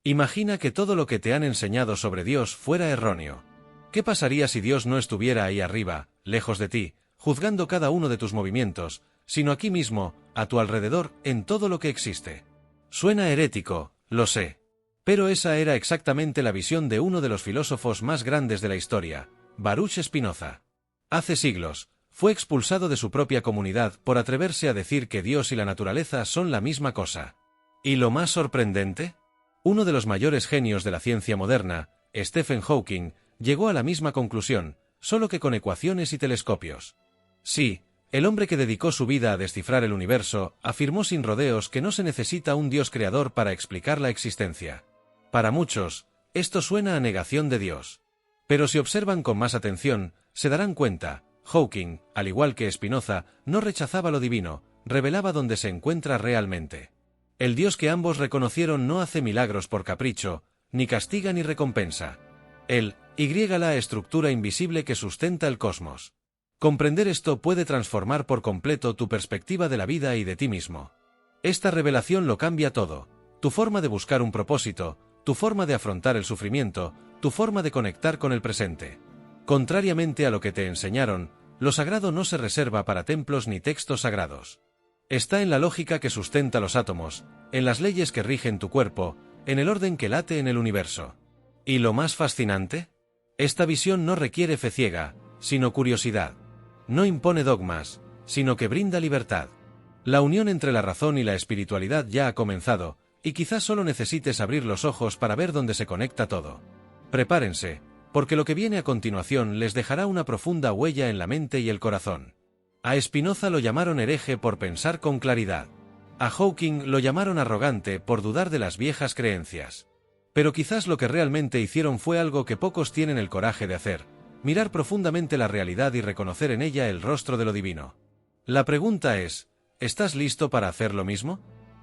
Imagina que todo lo que te han enseñado sobre Dios fuera erróneo. ¿Qué pasaría si Dios no estuviera ahí arriba, lejos de ti, juzgando cada uno de tus movimientos, sino aquí mismo, a tu alrededor, en todo lo que existe? Suena herético, lo sé. Pero esa era exactamente la visión de uno de los filósofos más grandes de la historia, Baruch Spinoza. Hace siglos, fue expulsado de su propia comunidad por atreverse a decir que Dios y la naturaleza son la misma cosa. ¿Y lo más sorprendente? Uno de los mayores genios de la ciencia moderna, Stephen Hawking, llegó a la misma conclusión, solo que con ecuaciones y telescopios. Sí, el hombre que dedicó su vida a descifrar el universo afirmó sin rodeos que no se necesita un Dios creador para explicar la existencia. Para muchos, esto suena a negación de Dios. Pero si observan con más atención, se darán cuenta, Hawking, al igual que Spinoza, no rechazaba lo divino, revelaba dónde se encuentra realmente. El Dios que ambos reconocieron no hace milagros por capricho, ni castiga ni recompensa. Él, la estructura invisible que sustenta el cosmos. Comprender esto puede transformar por completo tu perspectiva de la vida y de ti mismo. Esta revelación lo cambia todo, tu forma de buscar un propósito, tu forma de afrontar el sufrimiento, tu forma de conectar con el presente. Contrariamente a lo que te enseñaron, lo sagrado no se reserva para templos ni textos sagrados. Está en la lógica que sustenta los átomos, en las leyes que rigen tu cuerpo, en el orden que late en el universo. ¿Y lo más fascinante? Esta visión no requiere fe ciega, sino curiosidad. No impone dogmas, sino que brinda libertad. La unión entre la razón y la espiritualidad ya ha comenzado, y quizás solo necesites abrir los ojos para ver dónde se conecta todo. Prepárense, porque lo que viene a continuación les dejará una profunda huella en la mente y el corazón. A Spinoza lo llamaron hereje por pensar con claridad. A Hawking lo llamaron arrogante por dudar de las viejas creencias. Pero quizás lo que realmente hicieron fue algo que pocos tienen el coraje de hacer: mirar profundamente la realidad y reconocer en ella el rostro de lo divino. La pregunta es, ¿estás listo para hacer lo mismo?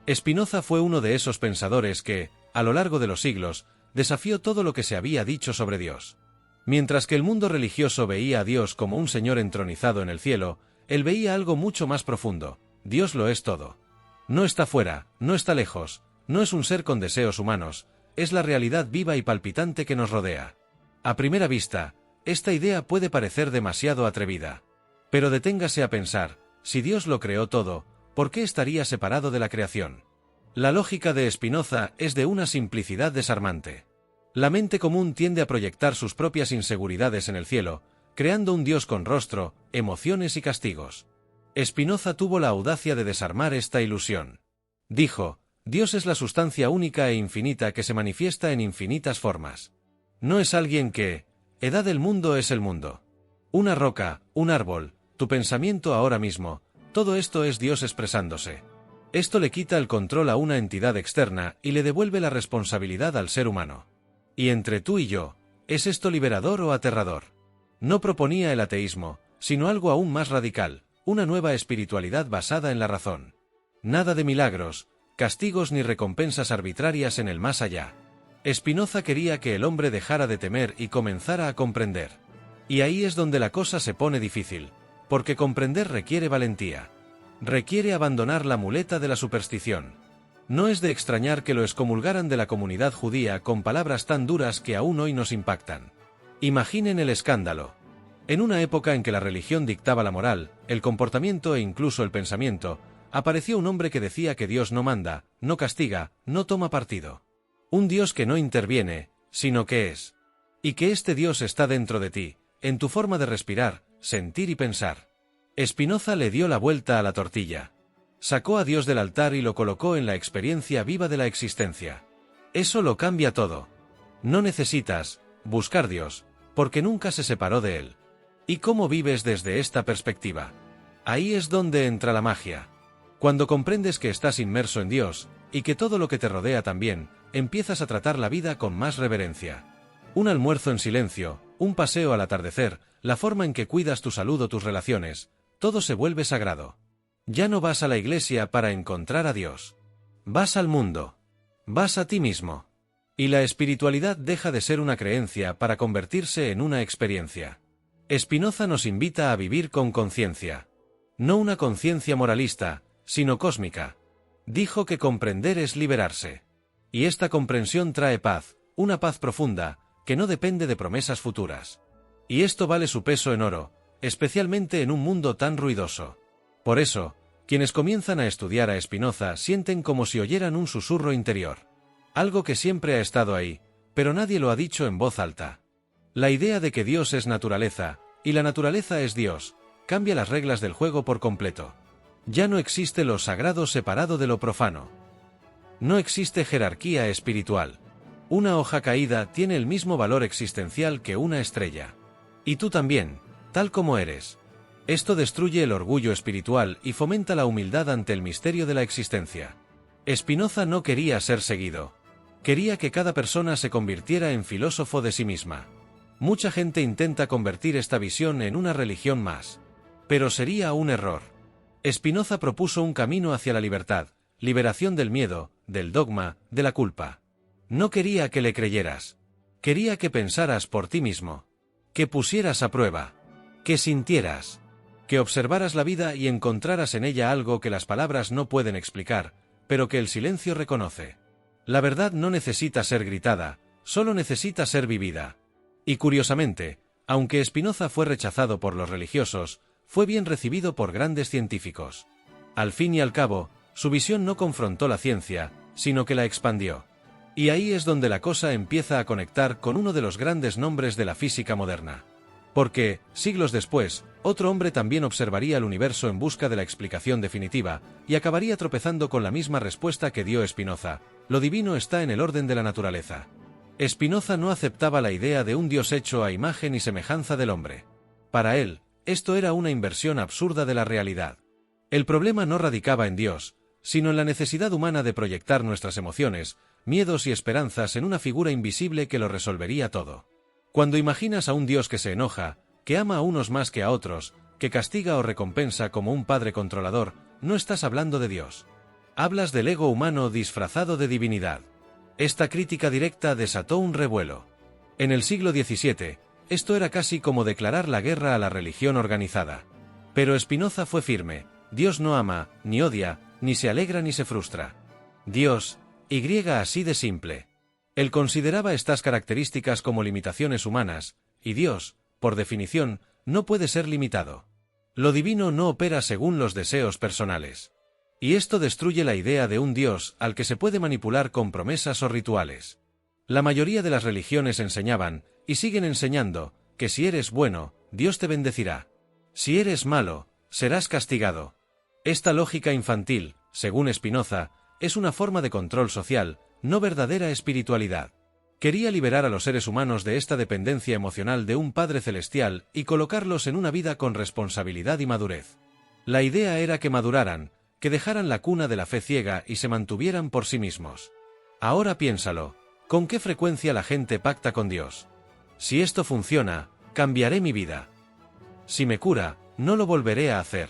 Spinoza fue uno de esos pensadores que, a lo largo de los siglos, desafió todo lo que se había dicho sobre Dios. Mientras que el mundo religioso veía a Dios como un señor entronizado en el cielo, él veía algo mucho más profundo: Dios lo es todo. No está fuera, no está lejos, no es un ser con deseos humanos, es la realidad viva y palpitante que nos rodea. A primera vista, esta idea puede parecer demasiado atrevida. Pero deténgase a pensar, si Dios lo creó todo, ¿por qué estaría separado de la creación? La lógica de Spinoza es de una simplicidad desarmante. La mente común tiende a proyectar sus propias inseguridades en el cielo, creando un Dios con rostro, emociones y castigos. Spinoza tuvo la audacia de desarmar esta ilusión. Dijo: Dios es la sustancia única e infinita que se manifiesta en infinitas formas. No es alguien que, edad del mundo es el mundo. Una roca, un árbol, tu pensamiento ahora mismo, todo esto es Dios expresándose. Esto le quita el control a una entidad externa y le devuelve la responsabilidad al ser humano. Y entre tú y yo, ¿es esto liberador o aterrador? No proponía el ateísmo, sino algo aún más radical, una nueva espiritualidad basada en la razón. Nada de milagros, castigos ni recompensas arbitrarias en el más allá. Spinoza quería que el hombre dejara de temer y comenzara a comprender. Y ahí es donde la cosa se pone difícil, porque comprender requiere valentía. Requiere abandonar la muleta de la superstición. No es de extrañar que lo excomulgaran de la comunidad judía con palabras tan duras que aún hoy nos impactan. Imaginen el escándalo. En una época en que la religión dictaba la moral, el comportamiento e incluso el pensamiento, apareció un hombre que decía que Dios no manda, no castiga, no toma partido. Un Dios que no interviene, sino que es. Y que este Dios está dentro de ti, en tu forma de respirar, sentir y pensar. Spinoza le dio la vuelta a la tortilla. Sacó a Dios del altar y lo colocó en la experiencia viva de la existencia. Eso lo cambia todo. No necesitas buscar Dios, porque nunca se separó de él. ¿Y cómo vives desde esta perspectiva? Ahí es donde entra la magia. Cuando comprendes que estás inmerso en Dios, y que todo lo que te rodea también, empiezas a tratar la vida con más reverencia. Un almuerzo en silencio, un paseo al atardecer, la forma en que cuidas tu salud o tus relaciones, todo se vuelve sagrado. Ya no vas a la iglesia para encontrar a Dios. Vas al mundo. Vas a ti mismo. Y la espiritualidad deja de ser una creencia para convertirse en una experiencia. Spinoza nos invita a vivir con conciencia. No una conciencia moralista, sino cósmica. Dijo que comprender es liberarse. Y esta comprensión trae paz, una paz profunda, que no depende de promesas futuras. Y esto vale su peso en oro, especialmente en un mundo tan ruidoso. Por eso, quienes comienzan a estudiar a Spinoza sienten como si oyeran un susurro interior. Algo que siempre ha estado ahí, pero nadie lo ha dicho en voz alta. La idea de que Dios es naturaleza, y la naturaleza es Dios, cambia las reglas del juego por completo. Ya no existe lo sagrado separado de lo profano. No existe jerarquía espiritual. Una hoja caída tiene el mismo valor existencial que una estrella. Y tú también, tal como eres. Esto destruye el orgullo espiritual y fomenta la humildad ante el misterio de la existencia. Spinoza no quería ser seguido. Quería que cada persona se convirtiera en filósofo de sí misma. Mucha gente intenta convertir esta visión en una religión más. Pero sería un error. Spinoza propuso un camino hacia la libertad, liberación del miedo, del dogma, de la culpa. No quería que le creyeras. Quería que pensaras por ti mismo. Que pusieras a prueba. Que sintieras. Que observaras la vida y encontraras en ella algo que las palabras no pueden explicar, pero que el silencio reconoce. La verdad no necesita ser gritada, solo necesita ser vivida. Y curiosamente, aunque Spinoza fue rechazado por los religiosos, fue bien recibido por grandes científicos. Al fin y al cabo, su visión no confrontó la ciencia, sino que la expandió. Y ahí es donde la cosa empieza a conectar con uno de los grandes nombres de la física moderna. Porque, siglos después, otro hombre también observaría el universo en busca de la explicación definitiva, y acabaría tropezando con la misma respuesta que dio Spinoza: lo divino está en el orden de la naturaleza. Spinoza no aceptaba la idea de un Dios hecho a imagen y semejanza del hombre. Para él, esto era una inversión absurda de la realidad. El problema no radicaba en Dios, sino en la necesidad humana de proyectar nuestras emociones, miedos y esperanzas en una figura invisible que lo resolvería todo. Cuando imaginas a un Dios que se enoja, que ama a unos más que a otros, que castiga o recompensa como un padre controlador, no estás hablando de Dios. Hablas del ego humano disfrazado de divinidad. Esta crítica directa desató un revuelo. En el siglo XVII, esto era casi como declarar la guerra a la religión organizada. Pero Spinoza fue firme: Dios no ama, ni odia, ni se alegra ni se frustra. Dios, así de simple. Él consideraba estas características como limitaciones humanas, y Dios, por definición, no puede ser limitado. Lo divino no opera según los deseos personales. Y esto destruye la idea de un Dios al que se puede manipular con promesas o rituales. La mayoría de las religiones enseñaban, y siguen enseñando, que si eres bueno, Dios te bendecirá. Si eres malo, serás castigado. Esta lógica infantil, según Spinoza, es una forma de control social, no verdadera espiritualidad. Quería liberar a los seres humanos de esta dependencia emocional de un Padre Celestial y colocarlos en una vida con responsabilidad y madurez. La idea era que maduraran, que dejaran la cuna de la fe ciega y se mantuvieran por sí mismos. Ahora piénsalo, ¿con qué frecuencia la gente pacta con Dios? Si esto funciona, cambiaré mi vida. Si me cura, no lo volveré a hacer.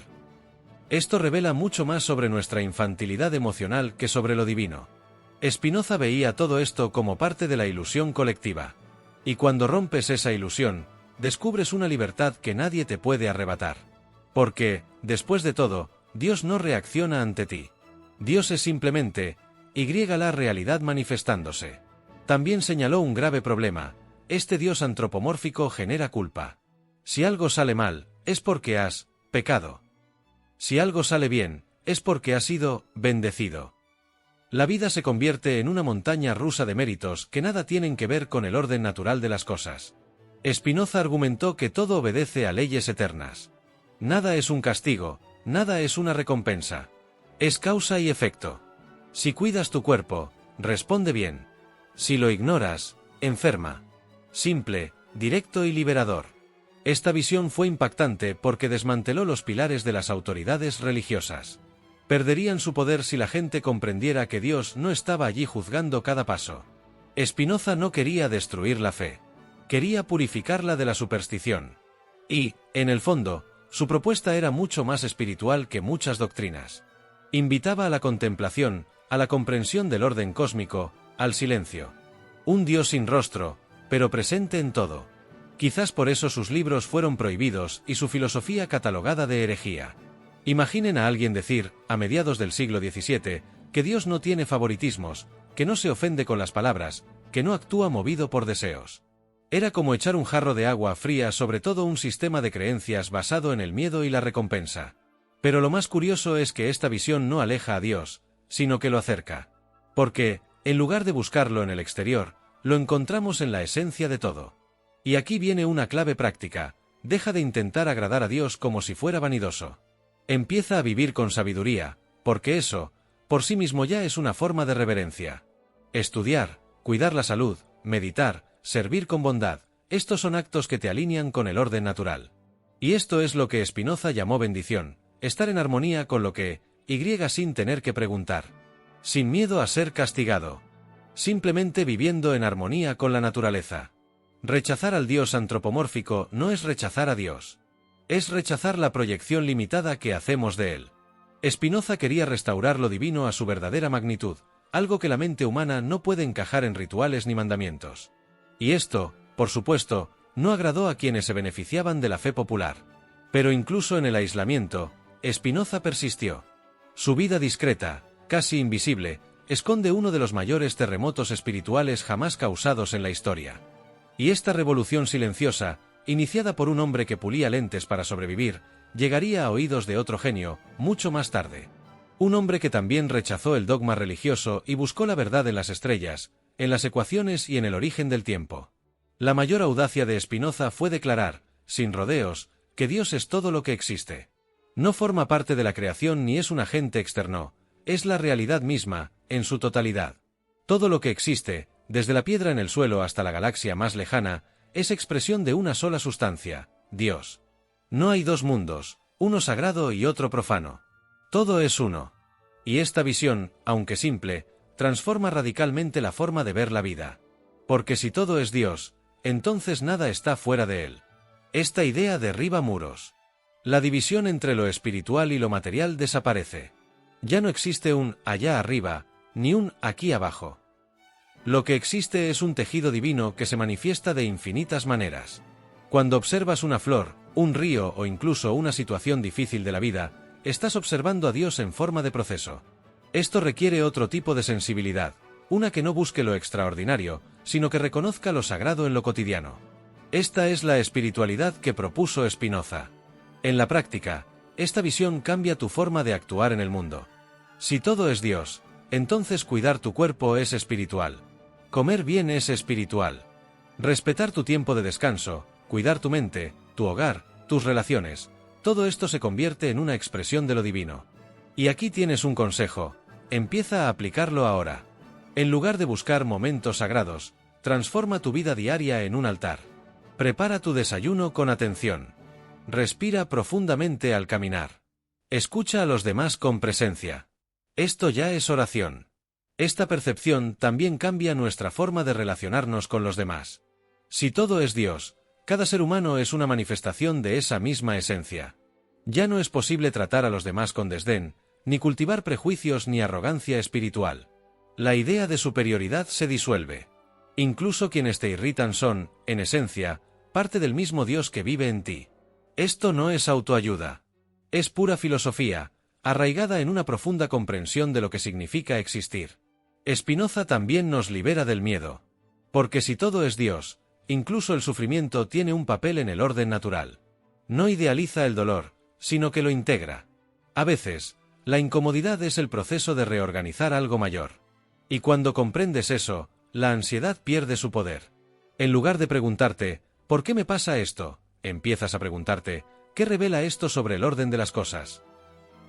Esto revela mucho más sobre nuestra infantilidad emocional que sobre lo divino. Spinoza veía todo esto como parte de la ilusión colectiva. Y cuando rompes esa ilusión, descubres una libertad que nadie te puede arrebatar. Porque, después de todo, Dios no reacciona ante ti. Dios es simplemente, la realidad manifestándose. También señaló un grave problema: este Dios antropomórfico genera culpa. Si algo sale mal, es porque has pecado. Si algo sale bien, es porque has sido bendecido. La vida se convierte en una montaña rusa de méritos que nada tienen que ver con el orden natural de las cosas. Spinoza argumentó que todo obedece a leyes eternas. Nada es un castigo, nada es una recompensa. Es causa y efecto. Si cuidas tu cuerpo, responde bien. Si lo ignoras, enferma. Simple, directo y liberador. Esta visión fue impactante porque desmanteló los pilares de las autoridades religiosas. Perderían su poder si la gente comprendiera que Dios no estaba allí juzgando cada paso. Spinoza no quería destruir la fe. Quería purificarla de la superstición. Y, en el fondo, su propuesta era mucho más espiritual que muchas doctrinas. Invitaba a la contemplación, a la comprensión del orden cósmico, al silencio. Un Dios sin rostro, pero presente en todo. Quizás por eso sus libros fueron prohibidos y su filosofía catalogada de herejía. Imaginen a alguien decir, a mediados del siglo XVII, que Dios no tiene favoritismos, que no se ofende con las palabras, que no actúa movido por deseos. Era como echar un jarro de agua fría sobre todo un sistema de creencias basado en el miedo y la recompensa. Pero lo más curioso es que esta visión no aleja a Dios, sino que lo acerca. Porque, en lugar de buscarlo en el exterior, lo encontramos en la esencia de todo. Y aquí viene una clave práctica: deja de intentar agradar a Dios como si fuera vanidoso. Empieza a vivir con sabiduría, porque eso, por sí mismo ya es una forma de reverencia. Estudiar, cuidar la salud, meditar, servir con bondad, estos son actos que te alinean con el orden natural. Y esto es lo que Spinoza llamó bendición, estar en armonía con lo que, sin tener que preguntar. Sin miedo a ser castigado. Simplemente viviendo en armonía con la naturaleza. Rechazar al Dios antropomórfico no es rechazar a Dios. Es rechazar la proyección limitada que hacemos de él. Spinoza quería restaurar lo divino a su verdadera magnitud, algo que la mente humana no puede encajar en rituales ni mandamientos. Y esto, por supuesto, no agradó a quienes se beneficiaban de la fe popular. Pero incluso en el aislamiento, Spinoza persistió. Su vida discreta, casi invisible, esconde uno de los mayores terremotos espirituales jamás causados en la historia. Y esta revolución silenciosa, iniciada por un hombre que pulía lentes para sobrevivir, llegaría a oídos de otro genio, mucho más tarde. Un hombre que también rechazó el dogma religioso y buscó la verdad en las estrellas, en las ecuaciones y en el origen del tiempo. La mayor audacia de Spinoza fue declarar, sin rodeos, que Dios es todo lo que existe. No forma parte de la creación ni es un agente externo, es la realidad misma, en su totalidad. Todo lo que existe, desde la piedra en el suelo hasta la galaxia más lejana, es expresión de una sola sustancia, Dios. No hay dos mundos, uno sagrado y otro profano. Todo es uno. Y esta visión, aunque simple, transforma radicalmente la forma de ver la vida. Porque si todo es Dios, entonces nada está fuera de él. Esta idea derriba muros. La división entre lo espiritual y lo material desaparece. Ya no existe un allá arriba, ni un aquí abajo. Lo que existe es un tejido divino que se manifiesta de infinitas maneras. Cuando observas una flor, un río o incluso una situación difícil de la vida, estás observando a Dios en forma de proceso. Esto requiere otro tipo de sensibilidad, una que no busque lo extraordinario, sino que reconozca lo sagrado en lo cotidiano. Esta es la espiritualidad que propuso Spinoza. En la práctica, esta visión cambia tu forma de actuar en el mundo. Si todo es Dios, entonces cuidar tu cuerpo es espiritual. Comer bien es espiritual. Respetar tu tiempo de descanso, cuidar tu mente, tu hogar, tus relaciones, todo esto se convierte en una expresión de lo divino. Y aquí tienes un consejo, empieza a aplicarlo ahora. En lugar de buscar momentos sagrados, transforma tu vida diaria en un altar. Prepara tu desayuno con atención. Respira profundamente al caminar. Escucha a los demás con presencia. Esto ya es oración. Esta percepción también cambia nuestra forma de relacionarnos con los demás. Si todo es Dios, cada ser humano es una manifestación de esa misma esencia. Ya no es posible tratar a los demás con desdén, ni cultivar prejuicios ni arrogancia espiritual. La idea de superioridad se disuelve. Incluso quienes te irritan son, en esencia, parte del mismo Dios que vive en ti. Esto no es autoayuda. Es pura filosofía, arraigada en una profunda comprensión de lo que significa existir. Spinoza también nos libera del miedo. Porque si todo es Dios, incluso el sufrimiento tiene un papel en el orden natural. No idealiza el dolor, sino que lo integra. A veces, la incomodidad es el proceso de reorganizar algo mayor. Y cuando comprendes eso, la ansiedad pierde su poder. En lugar de preguntarte, ¿por qué me pasa esto?, empiezas a preguntarte, ¿qué revela esto sobre el orden de las cosas?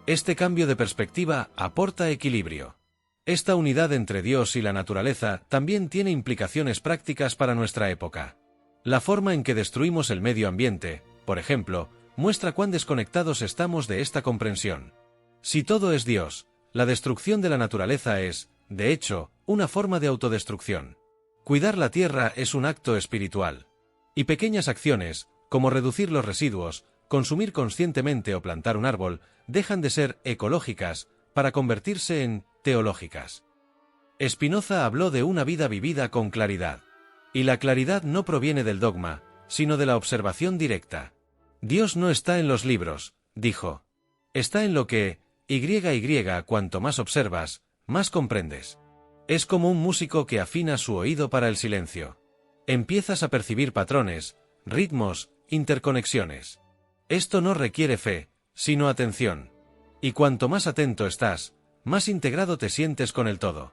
Este cambio de perspectiva aporta equilibrio. Esta unidad entre Dios y la naturaleza también tiene implicaciones prácticas para nuestra época. La forma en que destruimos el medio ambiente, por ejemplo, muestra cuán desconectados estamos de esta comprensión. Si todo es Dios, la destrucción de la naturaleza es, de hecho, una forma de autodestrucción. Cuidar la tierra es un acto espiritual. Y pequeñas acciones, como reducir los residuos, consumir conscientemente o plantar un árbol, dejan de ser ecológicas para convertirse en teológicas. Spinoza habló de una vida vivida con claridad. Y la claridad no proviene del dogma, sino de la observación directa. Dios no está en los libros, dijo. Está en lo que, cuanto más observas, más comprendes. Es como un músico que afina su oído para el silencio. Empiezas a percibir patrones, ritmos, interconexiones. Esto no requiere fe, sino atención. Y cuanto más atento estás, más integrado te sientes con el todo.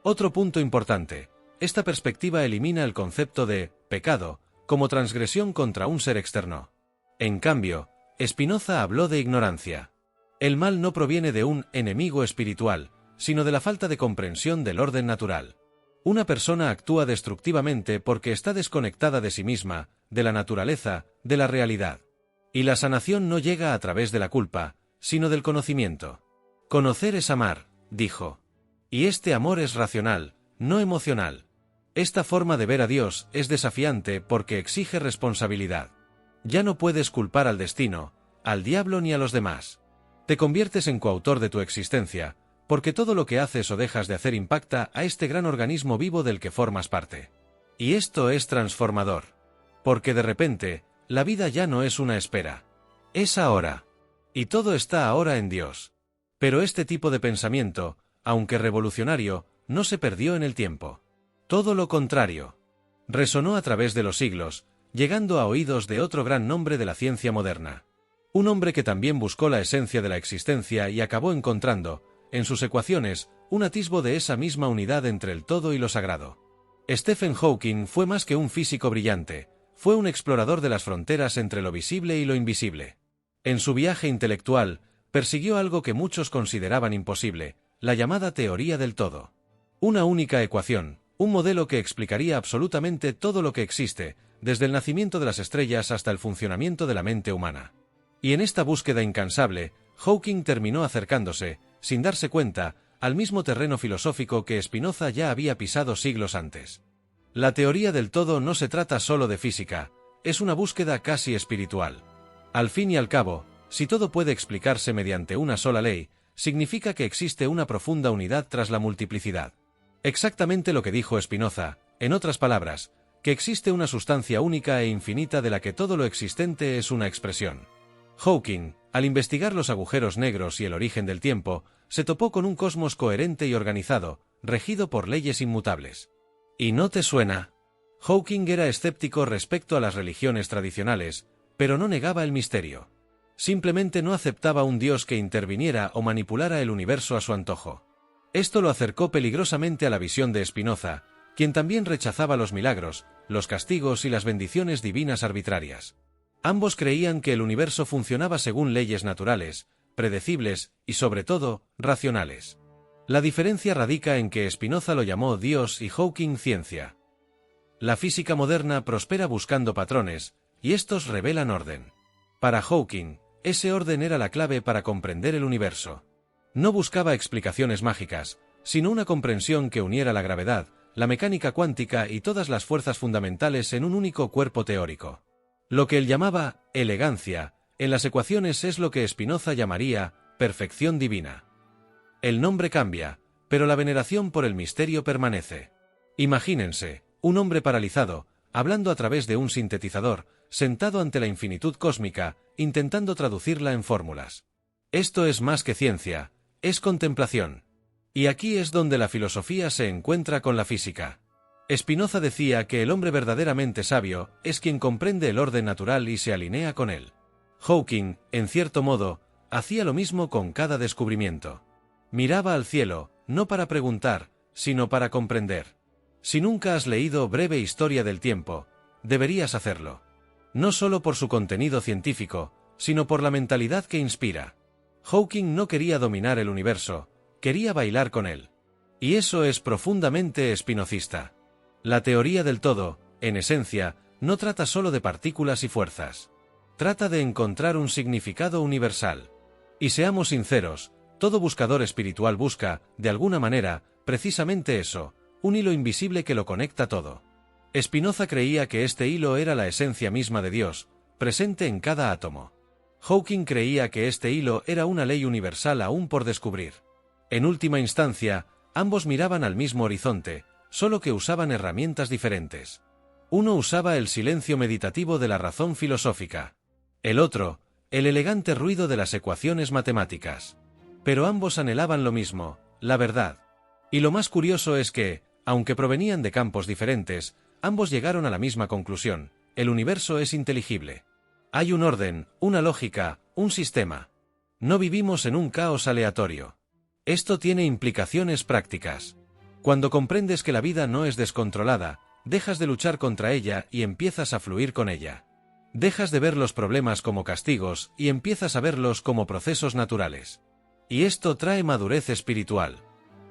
Otro punto importante, esta perspectiva elimina el concepto de pecado como transgresión contra un ser externo. En cambio, Spinoza habló de ignorancia. El mal no proviene de un enemigo espiritual, sino de la falta de comprensión del orden natural. Una persona actúa destructivamente porque está desconectada de sí misma, de la naturaleza, de la realidad. Y la sanación no llega a través de la culpa, sino del conocimiento. Conocer es amar, dijo. Y este amor es racional, no emocional. Esta forma de ver a Dios es desafiante porque exige responsabilidad. Ya no puedes culpar al destino, al diablo ni a los demás. Te conviertes en coautor de tu existencia, porque todo lo que haces o dejas de hacer impacta a este gran organismo vivo del que formas parte. Y esto es transformador. Porque de repente, la vida ya no es una espera. Es ahora. Y todo está ahora en Dios. Pero este tipo de pensamiento, aunque revolucionario, no se perdió en el tiempo. Todo lo contrario. Resonó a través de los siglos, llegando a oídos de otro gran nombre de la ciencia moderna. Un hombre que también buscó la esencia de la existencia y acabó encontrando, en sus ecuaciones, un atisbo de esa misma unidad entre el todo y lo sagrado. Stephen Hawking fue más que un físico brillante, fue un explorador de las fronteras entre lo visible y lo invisible. En su viaje intelectual, persiguió algo que muchos consideraban imposible, la llamada teoría del todo. Una única ecuación, un modelo que explicaría absolutamente todo lo que existe, desde el nacimiento de las estrellas hasta el funcionamiento de la mente humana. Y en esta búsqueda incansable, Hawking terminó acercándose, sin darse cuenta, al mismo terreno filosófico que Spinoza ya había pisado siglos antes. La teoría del todo no se trata solo de física, es una búsqueda casi espiritual. Al fin y al cabo, si todo puede explicarse mediante una sola ley, significa que existe una profunda unidad tras la multiplicidad. Exactamente lo que dijo Spinoza, en otras palabras, que existe una sustancia única e infinita de la que todo lo existente es una expresión. Hawking, al investigar los agujeros negros y el origen del tiempo, se topó con un cosmos coherente y organizado, regido por leyes inmutables. ¿Y no te suena? Hawking era escéptico respecto a las religiones tradicionales, pero no negaba el misterio. Simplemente no aceptaba un Dios que interviniera o manipulara el universo a su antojo. Esto lo acercó peligrosamente a la visión de Spinoza, quien también rechazaba los milagros, los castigos y las bendiciones divinas arbitrarias. Ambos creían que el universo funcionaba según leyes naturales, predecibles y, sobre todo, racionales. La diferencia radica en que Spinoza lo llamó Dios y Hawking ciencia. La física moderna prospera buscando patrones, y estos revelan orden. Para Hawking, ese orden era la clave para comprender el universo. No buscaba explicaciones mágicas, sino una comprensión que uniera la gravedad, la mecánica cuántica y todas las fuerzas fundamentales en un único cuerpo teórico. Lo que él llamaba elegancia, en las ecuaciones es lo que Spinoza llamaría perfección divina. El nombre cambia, pero la veneración por el misterio permanece. Imagínense, un hombre paralizado, hablando a través de un sintetizador, sentado ante la infinitud cósmica, intentando traducirla en fórmulas. Esto es más que ciencia, es contemplación. Y aquí es donde la filosofía se encuentra con la física. Spinoza decía que el hombre verdaderamente sabio es quien comprende el orden natural y se alinea con él. Hawking, en cierto modo, hacía lo mismo con cada descubrimiento. Miraba al cielo, no para preguntar, sino para comprender. Si nunca has leído Breve Historia del Tiempo, deberías hacerlo. No solo por su contenido científico, sino por la mentalidad que inspira. Hawking no quería dominar el universo, quería bailar con él. Y eso es profundamente espinocista. La teoría del todo, en esencia, no trata solo de partículas y fuerzas. Trata de encontrar un significado universal. Y seamos sinceros, todo buscador espiritual busca, de alguna manera, precisamente eso, un hilo invisible que lo conecta todo. Spinoza creía que este hilo era la esencia misma de Dios, presente en cada átomo. Hawking creía que este hilo era una ley universal aún por descubrir. En última instancia, ambos miraban al mismo horizonte, solo que usaban herramientas diferentes. Uno usaba el silencio meditativo de la razón filosófica. El otro, el elegante ruido de las ecuaciones matemáticas. Pero ambos anhelaban lo mismo, la verdad. Y lo más curioso es que, aunque provenían de campos diferentes, ambos llegaron a la misma conclusión: el universo es inteligible. Hay un orden, una lógica, un sistema. No vivimos en un caos aleatorio. Esto tiene implicaciones prácticas. Cuando comprendes que la vida no es descontrolada, dejas de luchar contra ella y empiezas a fluir con ella. Dejas de ver los problemas como castigos y empiezas a verlos como procesos naturales. Y esto trae madurez espiritual.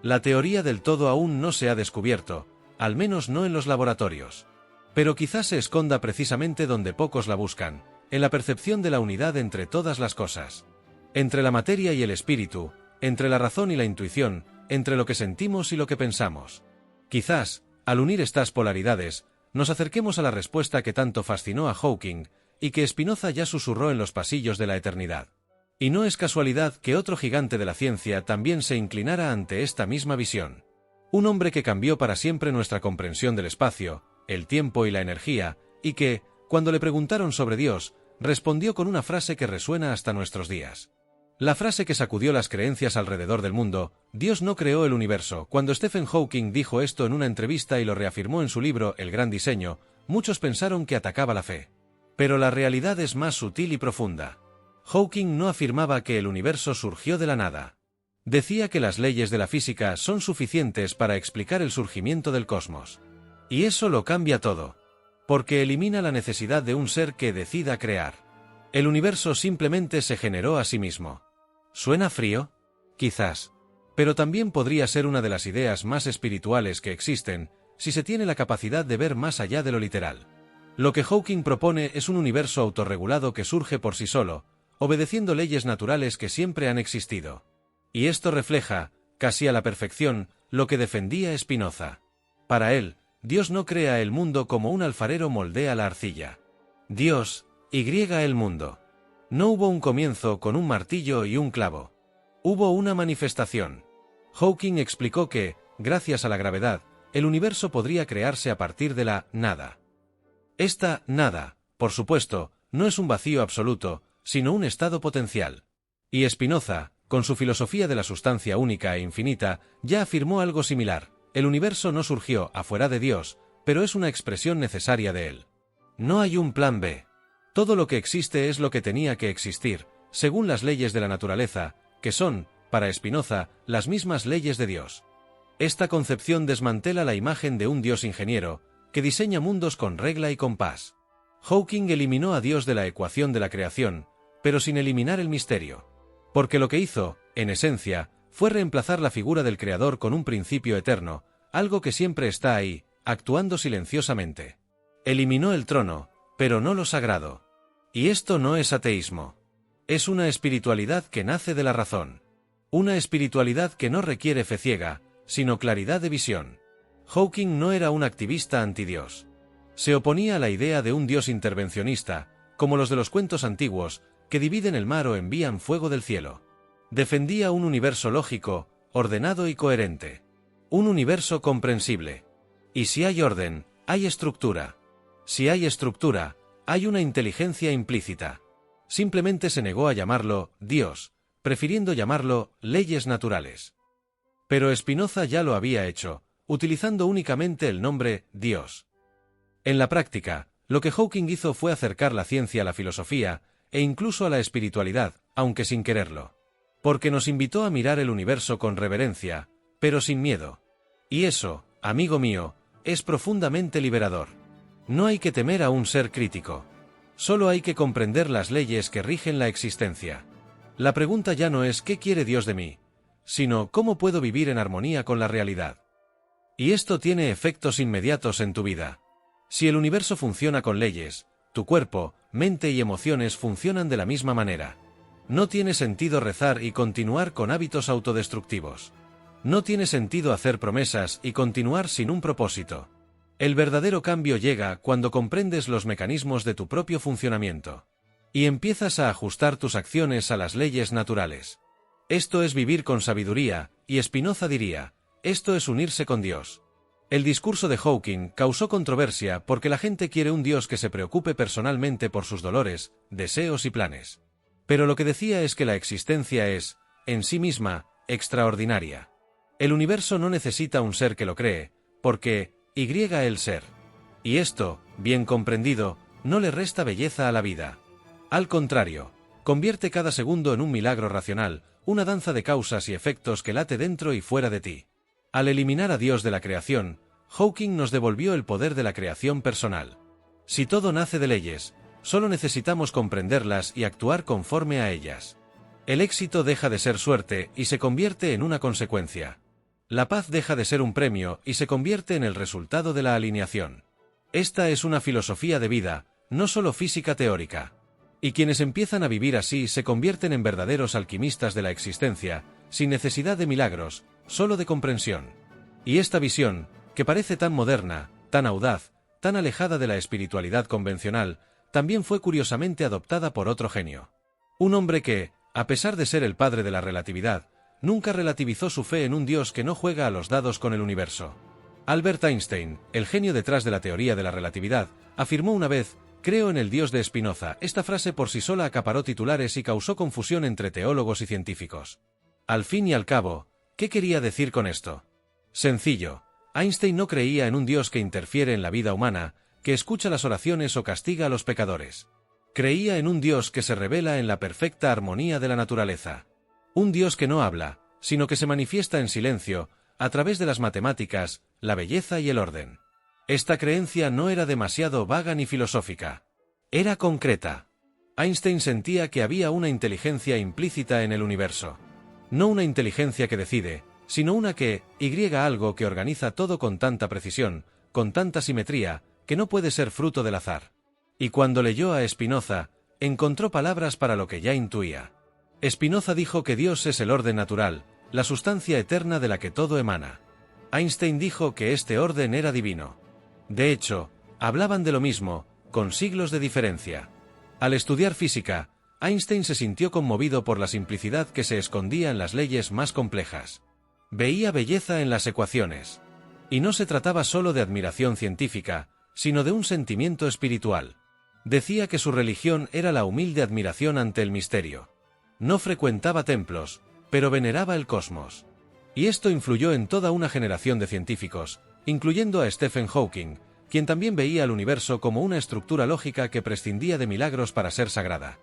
La teoría del todo aún no se ha descubierto, al menos no en los laboratorios. Pero quizás se esconda precisamente donde pocos la buscan, en la percepción de la unidad entre todas las cosas. Entre la materia y el espíritu, entre la razón y la intuición, entre lo que sentimos y lo que pensamos. Quizás, al unir estas polaridades, nos acerquemos a la respuesta que tanto fascinó a Hawking, y que Spinoza ya susurró en los pasillos de la eternidad. Y no es casualidad que otro gigante de la ciencia también se inclinara ante esta misma visión. Un hombre que cambió para siempre nuestra comprensión del espacio, el tiempo y la energía, y que, cuando le preguntaron sobre Dios, respondió con una frase que resuena hasta nuestros días. La frase que sacudió las creencias alrededor del mundo: Dios no creó el universo. Cuando Stephen Hawking dijo esto en una entrevista y lo reafirmó en su libro El Gran Diseño, muchos pensaron que atacaba la fe. Pero la realidad es más sutil y profunda. Hawking no afirmaba que el universo surgió de la nada. Decía que las leyes de la física son suficientes para explicar el surgimiento del cosmos. Y eso lo cambia todo. Porque elimina la necesidad de un ser que decida crear. El universo simplemente se generó a sí mismo. ¿Suena frío? Quizás. Pero también podría ser una de las ideas más espirituales que existen, si se tiene la capacidad de ver más allá de lo literal. Lo que Hawking propone es un universo autorregulado que surge por sí solo, obedeciendo leyes naturales que siempre han existido. Y esto refleja, casi a la perfección, lo que defendía Spinoza. Para él, Dios no crea el mundo como un alfarero moldea la arcilla. Dios el mundo. No hubo un comienzo con un martillo y un clavo. Hubo una manifestación. Hawking explicó que, gracias a la gravedad, el universo podría crearse a partir de la nada. Esta nada, por supuesto, no es un vacío absoluto, sino un estado potencial. Y Spinoza, con su filosofía de la sustancia única e infinita, ya afirmó algo similar: el universo no surgió afuera de Dios, pero es una expresión necesaria de él. No hay un plan B. Todo lo que existe es lo que tenía que existir, según las leyes de la naturaleza, que son, para Spinoza, las mismas leyes de Dios. Esta concepción desmantela la imagen de un Dios ingeniero, que diseña mundos con regla y compás. Hawking eliminó a Dios de la ecuación de la creación, pero sin eliminar el misterio. Porque lo que hizo, en esencia, fue reemplazar la figura del creador con un principio eterno, algo que siempre está ahí, actuando silenciosamente. Eliminó el trono, pero no lo sagrado. Y esto no es ateísmo. Es una espiritualidad que nace de la razón. Una espiritualidad que no requiere fe ciega, sino claridad de visión. Hawking no era un activista antidios. Se oponía a la idea de un Dios intervencionista, como los de los cuentos antiguos, que dividen el mar o envían fuego del cielo. Defendía un universo lógico, ordenado y coherente. Un universo comprensible. Y si hay orden, hay estructura. Si hay estructura, hay una inteligencia implícita. Simplemente se negó a llamarlo Dios, prefiriendo llamarlo leyes naturales. Pero Spinoza ya lo había hecho, utilizando únicamente el nombre Dios. En la práctica, lo que Hawking hizo fue acercar la ciencia a la filosofía, e incluso a la espiritualidad, aunque sin quererlo. Porque nos invitó a mirar el universo con reverencia, pero sin miedo. Y eso, amigo mío, es profundamente liberador. No hay que temer a un ser crítico. Solo hay que comprender las leyes que rigen la existencia. La pregunta ya no es ¿qué quiere Dios de mí?, sino ¿cómo puedo vivir en armonía con la realidad? Y esto tiene efectos inmediatos en tu vida. Si el universo funciona con leyes, tu cuerpo, mente y emociones funcionan de la misma manera. No tiene sentido rezar y continuar con hábitos autodestructivos. No tiene sentido hacer promesas y continuar sin un propósito. El verdadero cambio llega cuando comprendes los mecanismos de tu propio funcionamiento. Y empiezas a ajustar tus acciones a las leyes naturales. Esto es vivir con sabiduría, y Spinoza diría, esto es unirse con Dios. El discurso de Hawking causó controversia porque la gente quiere un Dios que se preocupe personalmente por sus dolores, deseos y planes. Pero lo que decía es que la existencia es, en sí misma, extraordinaria. El universo no necesita un ser que lo cree, porque el ser. Y esto, bien comprendido, no le resta belleza a la vida. Al contrario, convierte cada segundo en un milagro racional, una danza de causas y efectos que late dentro y fuera de ti. Al eliminar a Dios de la creación, Hawking nos devolvió el poder de la creación personal. Si todo nace de leyes, solo necesitamos comprenderlas y actuar conforme a ellas. El éxito deja de ser suerte y se convierte en una consecuencia. La paz deja de ser un premio y se convierte en el resultado de la alineación. Esta es una filosofía de vida, no solo física teórica. Y quienes empiezan a vivir así se convierten en verdaderos alquimistas de la existencia, sin necesidad de milagros, solo de comprensión. Y esta visión, que parece tan moderna, tan audaz, tan alejada de la espiritualidad convencional, también fue curiosamente adoptada por otro genio. Un hombre que, a pesar de ser el padre de la relatividad, nunca relativizó su fe en un Dios que no juega a los dados con el universo. Albert Einstein, el genio detrás de la teoría de la relatividad, afirmó una vez: «Creo en el Dios de Spinoza». Esta frase por sí sola acaparó titulares y causó confusión entre teólogos y científicos. Al fin y al cabo, ¿qué quería decir con esto? Sencillo. Einstein no creía en un Dios que interfiere en la vida humana, que escucha las oraciones o castiga a los pecadores. Creía en un Dios que se revela en la perfecta armonía de la naturaleza. Un Dios que no habla, sino que se manifiesta en silencio, a través de las matemáticas, la belleza y el orden. Esta creencia no era demasiado vaga ni filosófica. Era concreta. Einstein sentía que había una inteligencia implícita en el universo. No una inteligencia que decide, sino una que algo que organiza todo con tanta precisión, con tanta simetría, que no puede ser fruto del azar. Y cuando leyó a Spinoza, encontró palabras para lo que ya intuía. Spinoza dijo que Dios es el orden natural, la sustancia eterna de la que todo emana. Einstein dijo que este orden era divino. De hecho, hablaban de lo mismo, con siglos de diferencia. Al estudiar física, Einstein se sintió conmovido por la simplicidad que se escondía en las leyes más complejas. Veía belleza en las ecuaciones. Y no se trataba solo de admiración científica, sino de un sentimiento espiritual. Decía que su religión era la humilde admiración ante el misterio. No frecuentaba templos, pero veneraba el cosmos. Y esto influyó en toda una generación de científicos, incluyendo a Stephen Hawking, quien también veía al universo como una estructura lógica que prescindía de milagros para ser sagrada.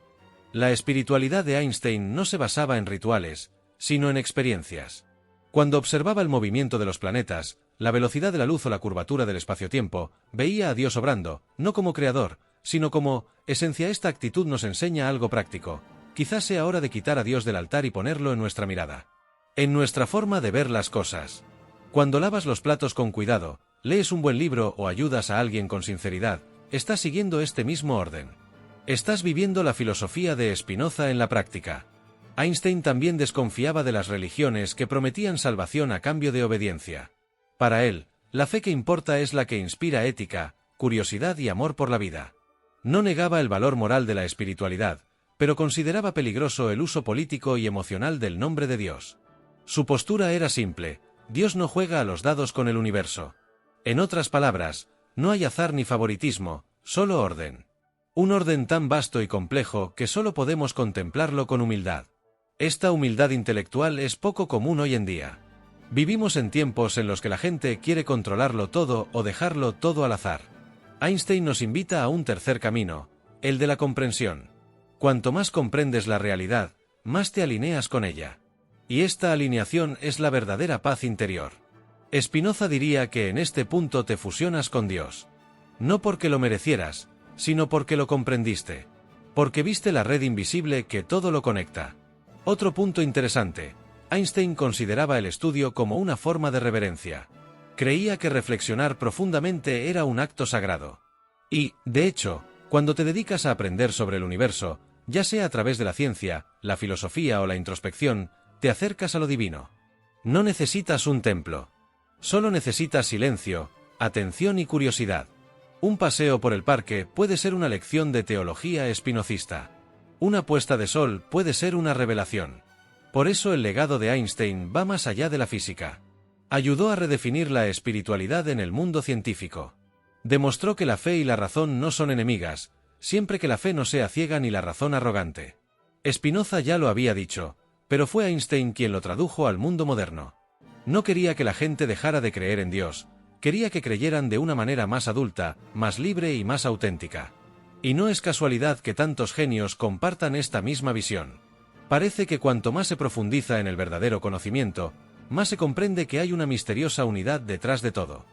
La espiritualidad de Einstein no se basaba en rituales, sino en experiencias. Cuando observaba el movimiento de los planetas, la velocidad de la luz o la curvatura del espacio-tiempo, veía a Dios obrando, no como creador, sino como esencia. Esta actitud nos enseña algo práctico. Quizás sea hora de quitar a Dios del altar y ponerlo en nuestra mirada. En nuestra forma de ver las cosas. Cuando lavas los platos con cuidado, lees un buen libro o ayudas a alguien con sinceridad, estás siguiendo este mismo orden. Estás viviendo la filosofía de Spinoza en la práctica. Einstein también desconfiaba de las religiones que prometían salvación a cambio de obediencia. Para él, la fe que importa es la que inspira ética, curiosidad y amor por la vida. No negaba el valor moral de la espiritualidad, pero consideraba peligroso el uso político y emocional del nombre de Dios. Su postura era simple: Dios no juega a los dados con el universo. En otras palabras, no hay azar ni favoritismo, solo orden. Un orden tan vasto y complejo que solo podemos contemplarlo con humildad. Esta humildad intelectual es poco común hoy en día. Vivimos en tiempos en los que la gente quiere controlarlo todo o dejarlo todo al azar. Einstein nos invita a un tercer camino, el de la comprensión. Cuanto más comprendes la realidad, más te alineas con ella. Y esta alineación es la verdadera paz interior. Spinoza diría que en este punto te fusionas con Dios. No porque lo merecieras, sino porque lo comprendiste. Porque viste la red invisible que todo lo conecta. Otro punto interesante. Einstein consideraba el estudio como una forma de reverencia. Creía que reflexionar profundamente era un acto sagrado. Y, de hecho, cuando te dedicas a aprender sobre el universo, ya sea a través de la ciencia, la filosofía o la introspección, te acercas a lo divino. No necesitas un templo. Solo necesitas silencio, atención y curiosidad. Un paseo por el parque puede ser una lección de teología espinocista. Una puesta de sol puede ser una revelación. Por eso el legado de Einstein va más allá de la física. Ayudó a redefinir la espiritualidad en el mundo científico. Demostró que la fe y la razón no son enemigas, siempre que la fe no sea ciega ni la razón arrogante. Spinoza ya lo había dicho, pero fue Einstein quien lo tradujo al mundo moderno. No quería que la gente dejara de creer en Dios, quería que creyeran de una manera más adulta, más libre y más auténtica. Y no es casualidad que tantos genios compartan esta misma visión. Parece que cuanto más se profundiza en el verdadero conocimiento, más se comprende que hay una misteriosa unidad detrás de todo.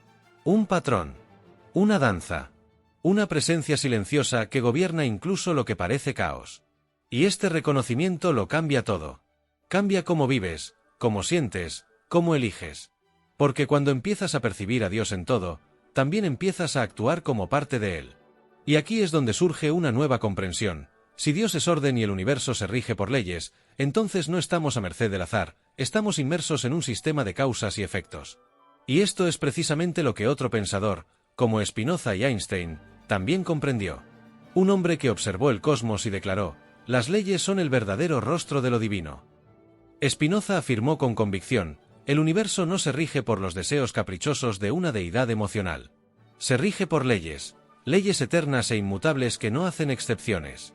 Un patrón. Una danza. Una presencia silenciosa que gobierna incluso lo que parece caos. Y este reconocimiento lo cambia todo. Cambia cómo vives, cómo sientes, cómo eliges. Porque cuando empiezas a percibir a Dios en todo, también empiezas a actuar como parte de Él. Y aquí es donde surge una nueva comprensión. Si Dios es orden y el universo se rige por leyes, entonces no estamos a merced del azar, estamos inmersos en un sistema de causas y efectos. Y esto es precisamente lo que otro pensador, como Spinoza y Einstein, también comprendió. Un hombre que observó el cosmos y declaró: las leyes son el verdadero rostro de lo divino. Spinoza afirmó con convicción: el universo no se rige por los deseos caprichosos de una deidad emocional. Se rige por leyes, leyes eternas e inmutables que no hacen excepciones.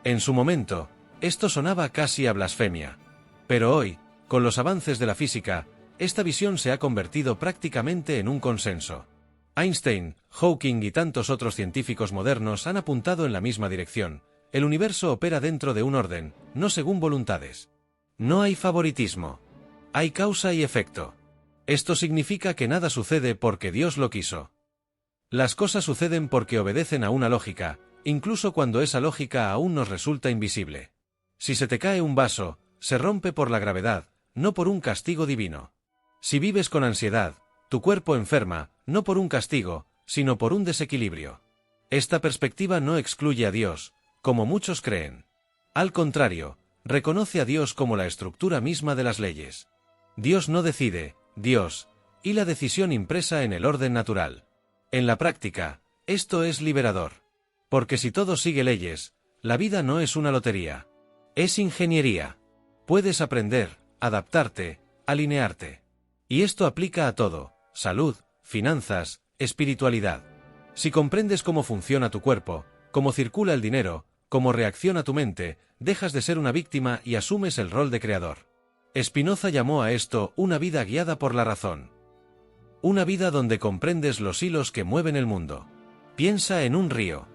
En su momento, esto sonaba casi a blasfemia. Pero hoy, con los avances de la física, esta visión se ha convertido prácticamente en un consenso. Einstein, Hawking y tantos otros científicos modernos han apuntado en la misma dirección. El universo opera dentro de un orden, no según voluntades. No hay favoritismo. Hay causa y efecto. Esto significa que nada sucede porque Dios lo quiso. Las cosas suceden porque obedecen a una lógica, incluso cuando esa lógica aún nos resulta invisible. Si se te cae un vaso, se rompe por la gravedad, no por un castigo divino. Si vives con ansiedad, tu cuerpo enferma, no por un castigo, sino por un desequilibrio. Esta perspectiva no excluye a Dios, como muchos creen. Al contrario, reconoce a Dios como la estructura misma de las leyes. Dios no decide, Dios, y la decisión impresa en el orden natural. En la práctica, esto es liberador. Porque si todo sigue leyes, la vida no es una lotería. Es ingeniería. Puedes aprender, adaptarte, alinearte. Y esto aplica a todo: salud, finanzas, espiritualidad. Si comprendes cómo funciona tu cuerpo, cómo circula el dinero, cómo reacciona tu mente, dejas de ser una víctima y asumes el rol de creador. Spinoza llamó a esto una vida guiada por la razón. Una vida donde comprendes los hilos que mueven el mundo. Piensa en un río.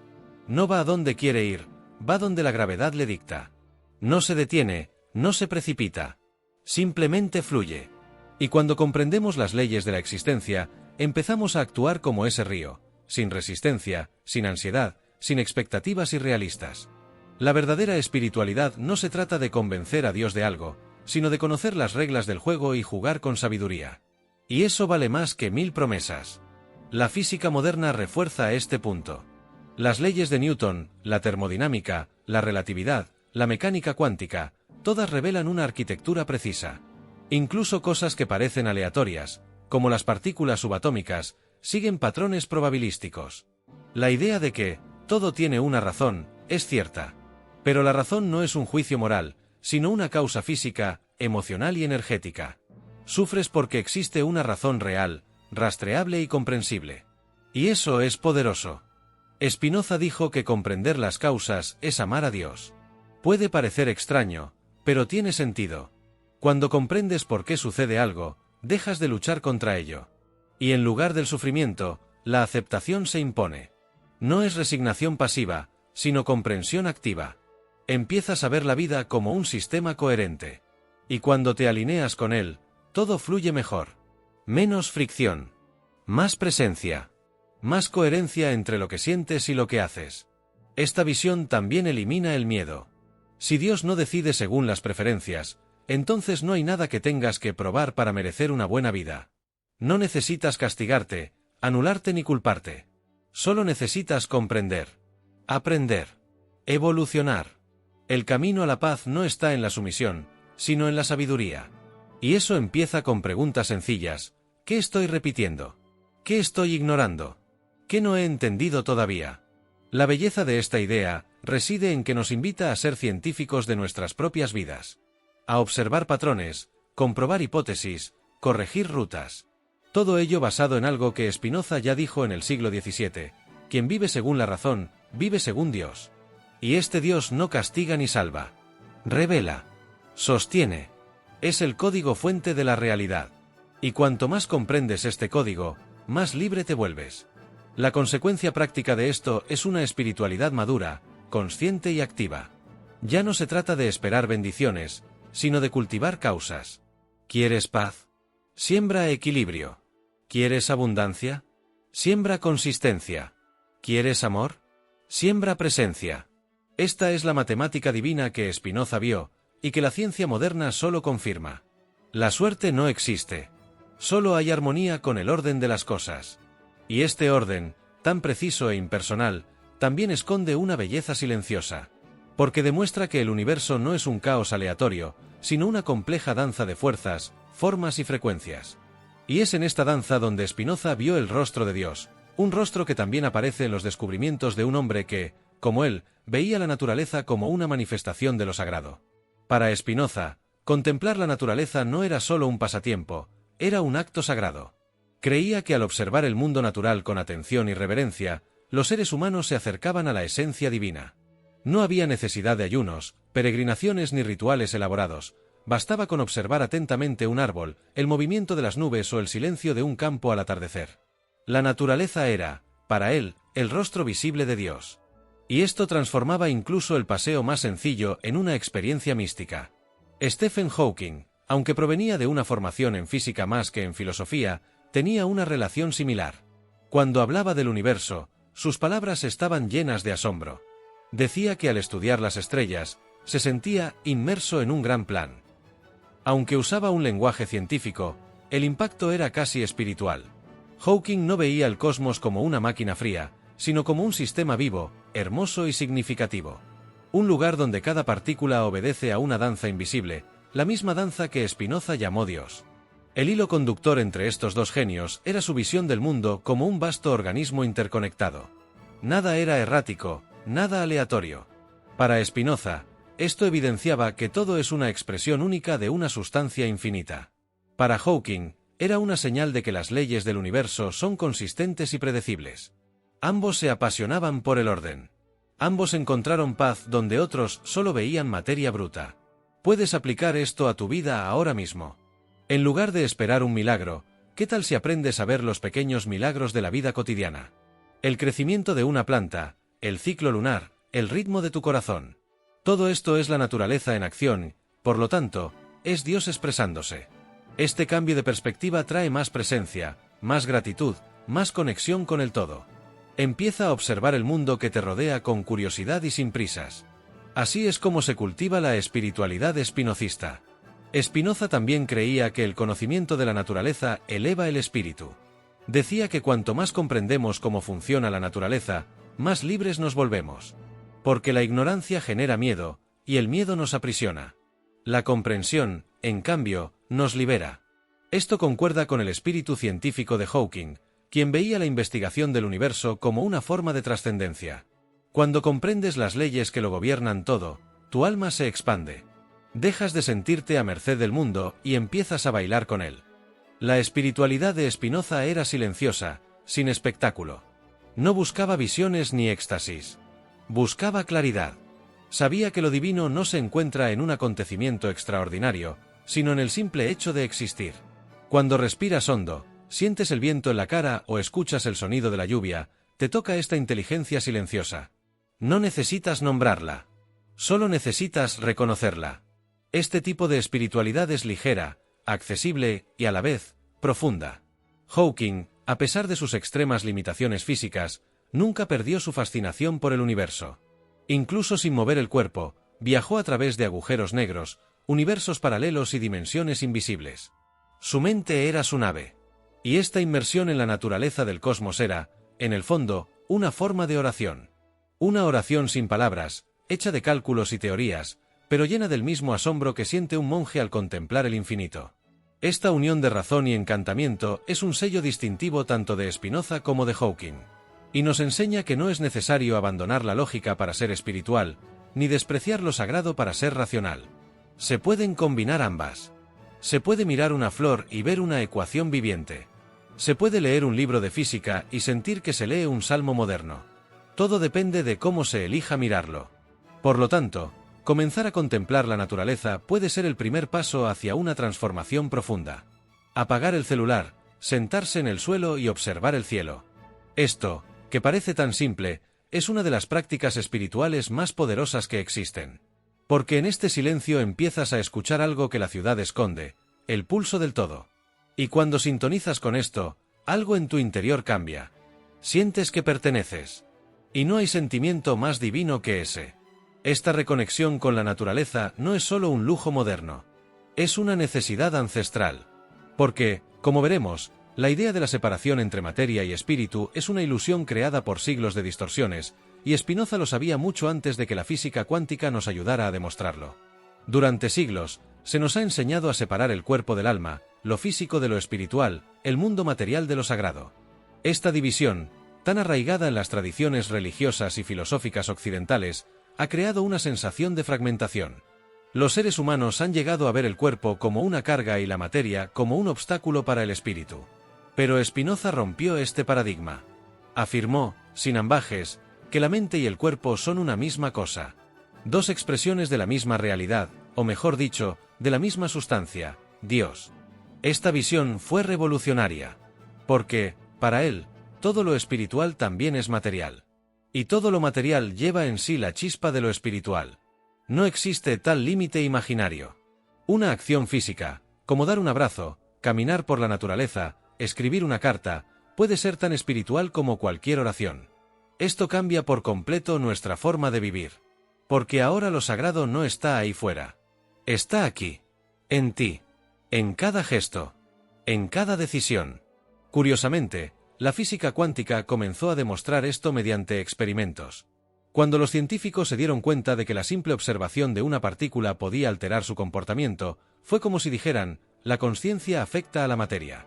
No va a donde quiere ir, va donde la gravedad le dicta. No se detiene, no se precipita. Simplemente fluye. Y cuando comprendemos las leyes de la existencia, empezamos a actuar como ese río, sin resistencia, sin ansiedad, sin expectativas irrealistas. La verdadera espiritualidad no se trata de convencer a Dios de algo, sino de conocer las reglas del juego y jugar con sabiduría. Y eso vale más que 1000 promesas. La física moderna refuerza este punto. Las leyes de Newton, la termodinámica, la relatividad, la mecánica cuántica, todas revelan una arquitectura precisa. Incluso cosas que parecen aleatorias, como las partículas subatómicas, siguen patrones probabilísticos. La idea de que todo tiene una razón es cierta. Pero la razón no es un juicio moral, sino una causa física, emocional y energética. Sufres porque existe una razón real, rastreable y comprensible. Y eso es poderoso. Spinoza dijo que comprender las causas es amar a Dios. Puede parecer extraño, pero tiene sentido. Cuando comprendes por qué sucede algo, dejas de luchar contra ello. Y en lugar del sufrimiento, la aceptación se impone. No es resignación pasiva, sino comprensión activa. Empiezas a ver la vida como un sistema coherente. Y cuando te alineas con él, todo fluye mejor. Menos fricción. Más presencia. Más coherencia entre lo que sientes y lo que haces. Esta visión también elimina el miedo. Si Dios no decide según las preferencias, entonces no hay nada que tengas que probar para merecer una buena vida. No necesitas castigarte, anularte ni culparte. Solo necesitas comprender. Aprender. Evolucionar. El camino a la paz no está en la sumisión, sino en la sabiduría. Y eso empieza con preguntas sencillas. ¿Qué estoy repitiendo? ¿Qué estoy ignorando? ¿Qué no he entendido todavía? La belleza de esta idea reside en que nos invita a ser científicos de nuestras propias vidas. A observar patrones, comprobar hipótesis, corregir rutas. Todo ello basado en algo que Spinoza ya dijo en el siglo XVII: quien vive según la razón, vive según Dios. Y este Dios no castiga ni salva. Revela. Sostiene. Es el código fuente de la realidad. Y cuanto más comprendes este código, más libre te vuelves. La consecuencia práctica de esto es una espiritualidad madura, consciente y activa. Ya no se trata de esperar bendiciones, sino de cultivar causas. ¿Quieres paz? Siembra equilibrio. ¿Quieres abundancia? Siembra consistencia. ¿Quieres amor? Siembra presencia. Esta es la matemática divina que Spinoza vio, y que la ciencia moderna solo confirma. La suerte no existe. Solo hay armonía con el orden de las cosas. Y este orden, tan preciso e impersonal, también esconde una belleza silenciosa. Porque demuestra que el universo no es un caos aleatorio, sino una compleja danza de fuerzas, formas y frecuencias. Y es en esta danza donde Spinoza vio el rostro de Dios, un rostro que también aparece en los descubrimientos de un hombre que, como él, veía la naturaleza como una manifestación de lo sagrado. Para Spinoza, contemplar la naturaleza no era solo un pasatiempo, era un acto sagrado. Creía que al observar el mundo natural con atención y reverencia, los seres humanos se acercaban a la esencia divina. No había necesidad de ayunos, peregrinaciones ni rituales elaborados, bastaba con observar atentamente un árbol, el movimiento de las nubes o el silencio de un campo al atardecer. La naturaleza era, para él, el rostro visible de Dios. Y esto transformaba incluso el paseo más sencillo en una experiencia mística. Stephen Hawking, aunque provenía de una formación en física más que en filosofía, tenía una relación similar. Cuando hablaba del universo, sus palabras estaban llenas de asombro. Decía que al estudiar las estrellas, se sentía inmerso en un gran plan. Aunque usaba un lenguaje científico, el impacto era casi espiritual. Hawking no veía el cosmos como una máquina fría, sino como un sistema vivo, hermoso y significativo. Un lugar donde cada partícula obedece a una danza invisible, la misma danza que Spinoza llamó Dios. El hilo conductor entre estos dos genios era su visión del mundo como un vasto organismo interconectado. Nada era errático, nada aleatorio. Para Spinoza, esto evidenciaba que todo es una expresión única de una sustancia infinita. Para Hawking, era una señal de que las leyes del universo son consistentes y predecibles. Ambos se apasionaban por el orden. Ambos encontraron paz donde otros solo veían materia bruta. Puedes aplicar esto a tu vida ahora mismo. En lugar de esperar un milagro, ¿qué tal si aprendes a ver los pequeños milagros de la vida cotidiana? El crecimiento de una planta, el ciclo lunar, el ritmo de tu corazón. Todo esto es la naturaleza en acción, por lo tanto, es Dios expresándose. Este cambio de perspectiva trae más presencia, más gratitud, más conexión con el todo. Empieza a observar el mundo que te rodea con curiosidad y sin prisas. Así es como se cultiva la espiritualidad espinocista. Spinoza también creía que el conocimiento de la naturaleza eleva el espíritu. Decía que cuanto más comprendemos cómo funciona la naturaleza, más libres nos volvemos. Porque la ignorancia genera miedo, y el miedo nos aprisiona. La comprensión, en cambio, nos libera. Esto concuerda con el espíritu científico de Hawking, quien veía la investigación del universo como una forma de trascendencia. Cuando comprendes las leyes que lo gobiernan todo, tu alma se expande. Dejas de sentirte a merced del mundo y empiezas a bailar con él. La espiritualidad de Spinoza era silenciosa, sin espectáculo. No buscaba visiones ni éxtasis. Buscaba claridad. Sabía que lo divino no se encuentra en un acontecimiento extraordinario, sino en el simple hecho de existir. Cuando respiras hondo, sientes el viento en la cara o escuchas el sonido de la lluvia, te toca esta inteligencia silenciosa. No necesitas nombrarla. Solo necesitas reconocerla. Este tipo de espiritualidad es ligera, accesible y a la vez, profunda. Hawking, a pesar de sus extremas limitaciones físicas, nunca perdió su fascinación por el universo. Incluso sin mover el cuerpo, viajó a través de agujeros negros, universos paralelos y dimensiones invisibles. Su mente era su nave. Y esta inmersión en la naturaleza del cosmos era, en el fondo, una forma de oración. Una oración sin palabras, hecha de cálculos y teorías, pero llena del mismo asombro que siente un monje al contemplar el infinito. Esta unión de razón y encantamiento es un sello distintivo tanto de Spinoza como de Hawking. Y nos enseña que no es necesario abandonar la lógica para ser espiritual, ni despreciar lo sagrado para ser racional. Se pueden combinar ambas. Se puede mirar una flor y ver una ecuación viviente. Se puede leer un libro de física y sentir que se lee un salmo moderno. Todo depende de cómo se elija mirarlo. Por lo tanto, comenzar a contemplar la naturaleza puede ser el primer paso hacia una transformación profunda. Apagar el celular, sentarse en el suelo y observar el cielo. Esto, que parece tan simple, es una de las prácticas espirituales más poderosas que existen. Porque en este silencio empiezas a escuchar algo que la ciudad esconde, el pulso del todo. Y cuando sintonizas con esto, algo en tu interior cambia. Sientes que perteneces. Y no hay sentimiento más divino que ese. Esta reconexión con la naturaleza no es solo un lujo moderno. Es una necesidad ancestral. Porque, como veremos, la idea de la separación entre materia y espíritu es una ilusión creada por siglos de distorsiones, y Spinoza lo sabía mucho antes de que la física cuántica nos ayudara a demostrarlo. Durante siglos, se nos ha enseñado a separar el cuerpo del alma, lo físico de lo espiritual, el mundo material de lo sagrado. Esta división, tan arraigada en las tradiciones religiosas y filosóficas occidentales, ha creado una sensación de fragmentación. Los seres humanos han llegado a ver el cuerpo como una carga y la materia como un obstáculo para el espíritu. Pero Spinoza rompió este paradigma. Afirmó, sin ambages, que la mente y el cuerpo son una misma cosa. Dos expresiones de la misma realidad, o mejor dicho, de la misma sustancia, Dios. Esta visión fue revolucionaria. Porque, para él, todo lo espiritual también es material. Y todo lo material lleva en sí la chispa de lo espiritual. No existe tal límite imaginario. Una acción física, como dar un abrazo, caminar por la naturaleza, escribir una carta, puede ser tan espiritual como cualquier oración. Esto cambia por completo nuestra forma de vivir. Porque ahora lo sagrado no está ahí fuera. Está aquí. En ti. En cada gesto. En cada decisión. Curiosamente, la física cuántica comenzó a demostrar esto mediante experimentos. Cuando los científicos se dieron cuenta de que la simple observación de una partícula podía alterar su comportamiento, fue como si dijeran, la consciencia afecta a la materia.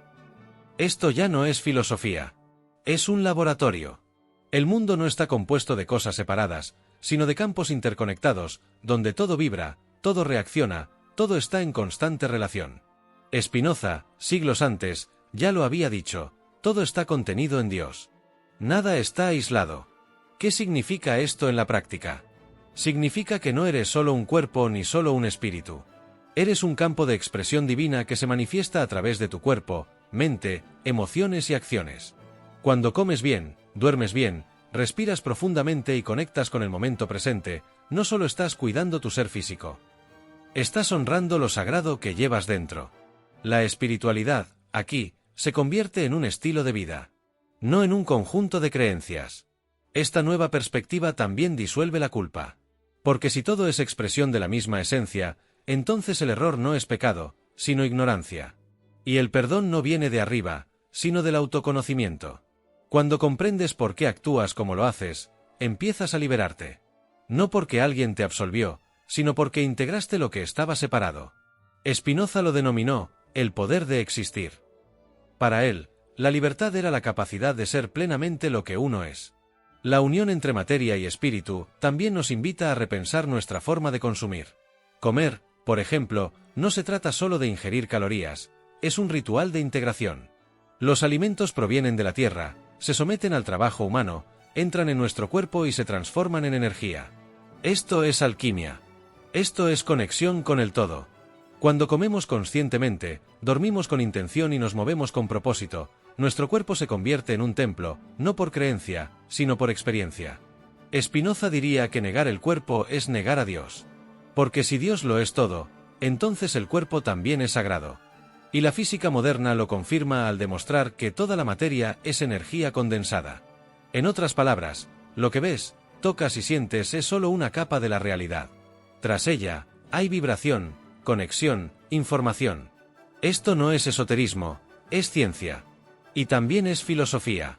Esto ya no es filosofía. Es un laboratorio. El mundo no está compuesto de cosas separadas, sino de campos interconectados, donde todo vibra, todo reacciona, todo está en constante relación. Spinoza, siglos antes, ya lo había dicho, todo está contenido en Dios. Nada está aislado. ¿Qué significa esto en la práctica? Significa que no eres solo un cuerpo ni solo un espíritu. Eres un campo de expresión divina que se manifiesta a través de tu cuerpo, mente, emociones y acciones. Cuando comes bien, duermes bien, respiras profundamente y conectas con el momento presente, no solo estás cuidando tu ser físico. Estás honrando lo sagrado que llevas dentro. La espiritualidad, aquí, se convierte en un estilo de vida. No en un conjunto de creencias. Esta nueva perspectiva también disuelve la culpa. Porque si todo es expresión de la misma esencia, entonces el error no es pecado, sino ignorancia. Y el perdón no viene de arriba, sino del autoconocimiento. Cuando comprendes por qué actúas como lo haces, empiezas a liberarte. No porque alguien te absolvió, sino porque integraste lo que estaba separado. Spinoza lo denominó, el poder de existir. Para él, la libertad era la capacidad de ser plenamente lo que uno es. La unión entre materia y espíritu también nos invita a repensar nuestra forma de consumir. Comer, por ejemplo, no se trata solo de ingerir calorías, es un ritual de integración. Los alimentos provienen de la tierra, se someten al trabajo humano, entran en nuestro cuerpo y se transforman en energía. Esto es alquimia. Esto es conexión con el todo. Cuando comemos conscientemente, dormimos con intención y nos movemos con propósito, nuestro cuerpo se convierte en un templo, no por creencia, sino por experiencia. Spinoza diría que negar el cuerpo es negar a Dios. Porque si Dios lo es todo, entonces el cuerpo también es sagrado. Y la física moderna lo confirma al demostrar que toda la materia es energía condensada. En otras palabras, lo que ves, tocas y sientes es solo una capa de la realidad. Tras ella, hay vibración, conexión, información. Esto no es esoterismo, es ciencia. Y también es filosofía.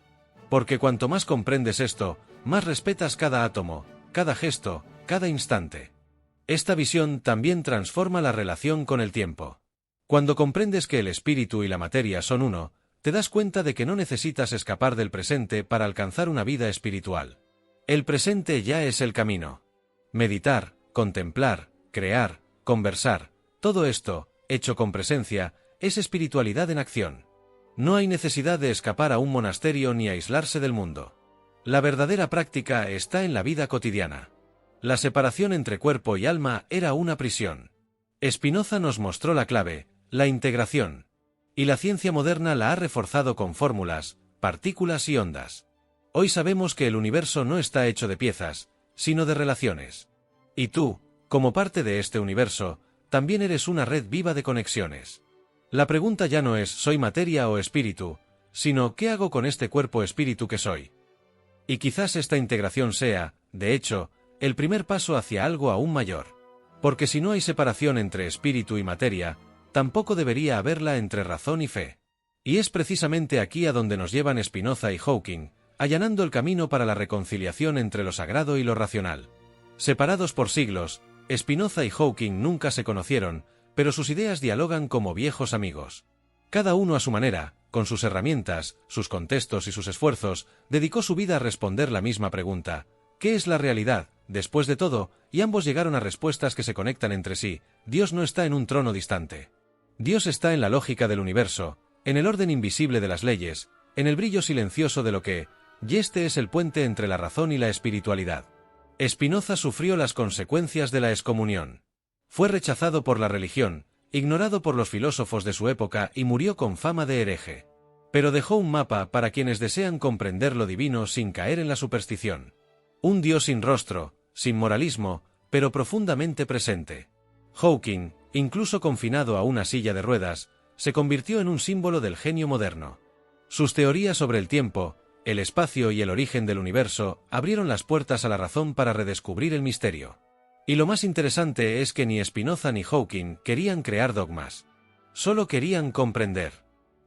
Porque cuanto más comprendes esto, más respetas cada átomo, cada gesto, cada instante. Esta visión también transforma la relación con el tiempo. Cuando comprendes que el espíritu y la materia son uno, te das cuenta de que no necesitas escapar del presente para alcanzar una vida espiritual. El presente ya es el camino. Meditar, contemplar, crear, conversar, todo esto, hecho con presencia, es espiritualidad en acción. No hay necesidad de escapar a un monasterio ni aislarse del mundo. La verdadera práctica está en la vida cotidiana. La separación entre cuerpo y alma era una prisión. Spinoza nos mostró la clave, la integración. Y la ciencia moderna la ha reforzado con fórmulas, partículas y ondas. Hoy sabemos que el universo no está hecho de piezas, sino de relaciones. Y tú, como parte de este universo, también eres una red viva de conexiones. La pregunta ya no es ¿soy materia o espíritu?, sino ¿qué hago con este cuerpo espíritu que soy? Y quizás esta integración sea, de hecho, el primer paso hacia algo aún mayor. Porque si no hay separación entre espíritu y materia, tampoco debería haberla entre razón y fe. Y es precisamente aquí a donde nos llevan Spinoza y Hawking, allanando el camino para la reconciliación entre lo sagrado y lo racional. Separados por siglos, Spinoza y Hawking nunca se conocieron, pero sus ideas dialogan como viejos amigos. Cada uno a su manera, con sus herramientas, sus contextos y sus esfuerzos, dedicó su vida a responder la misma pregunta: ¿qué es la realidad? Después de todo, y ambos llegaron a respuestas que se conectan entre sí. Dios no está en un trono distante. Dios está en la lógica del universo, en el orden invisible de las leyes, en el brillo silencioso de lo que, y este es el puente entre la razón y la espiritualidad. Spinoza sufrió las consecuencias de la excomunión. Fue rechazado por la religión, ignorado por los filósofos de su época y murió con fama de hereje. Pero dejó un mapa para quienes desean comprender lo divino sin caer en la superstición. Un Dios sin rostro, sin moralismo, pero profundamente presente. Hawking, incluso confinado a una silla de ruedas, se convirtió en un símbolo del genio moderno. Sus teorías sobre el tiempo, el espacio y el origen del universo abrieron las puertas a la razón para redescubrir el misterio. Y lo más interesante es que ni Spinoza ni Hawking querían crear dogmas. Solo querían comprender.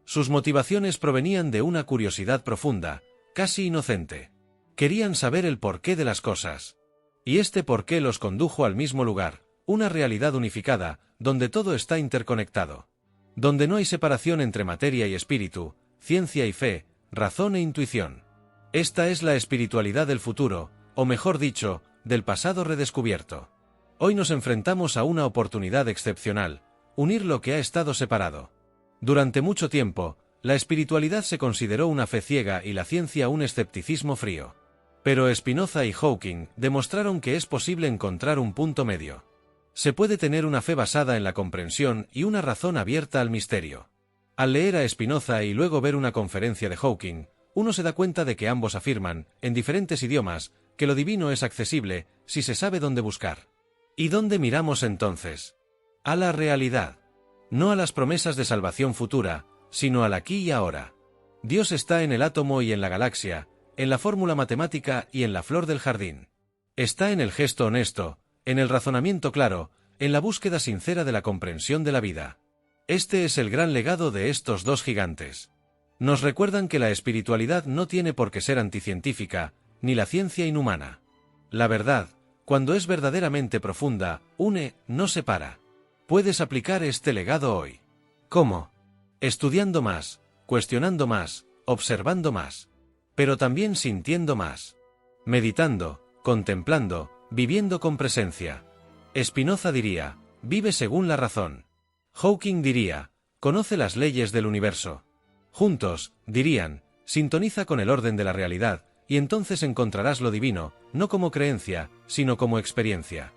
Sus motivaciones provenían de una curiosidad profunda, casi inocente. Querían saber el porqué de las cosas. Y este porqué los condujo al mismo lugar, una realidad unificada, donde todo está interconectado. Donde no hay separación entre materia y espíritu, ciencia y fe, razón e intuición. Esta es la espiritualidad del futuro, o mejor dicho, del pasado redescubierto. Hoy nos enfrentamos a una oportunidad excepcional: unir lo que ha estado separado. Durante mucho tiempo, la espiritualidad se consideró una fe ciega y la ciencia un escepticismo frío. Pero Spinoza y Hawking demostraron que es posible encontrar un punto medio. Se puede tener una fe basada en la comprensión y una razón abierta al misterio. Al leer a Spinoza y luego ver una conferencia de Hawking, uno se da cuenta de que ambos afirman, en diferentes idiomas, que lo divino es accesible si se sabe dónde buscar. ¿Y dónde miramos entonces? A la realidad. No a las promesas de salvación futura, sino al aquí y ahora. Dios está en el átomo y en la galaxia, en la fórmula matemática y en la flor del jardín. Está en el gesto honesto, en el razonamiento claro, en la búsqueda sincera de la comprensión de la vida. Este es el gran legado de estos dos gigantes. Nos recuerdan que la espiritualidad no tiene por qué ser anticientífica, ni la ciencia inhumana. La verdad, cuando es verdaderamente profunda, une, no separa. Puedes aplicar este legado hoy. ¿Cómo? Estudiando más, cuestionando más, observando más. Pero también sintiendo más. Meditando, contemplando, viviendo con presencia. Spinoza diría: vive según la razón. Hawking diría: conoce las leyes del universo. Juntos, dirían: sintoniza con el orden de la realidad, y entonces encontrarás lo divino, no como creencia, sino como experiencia.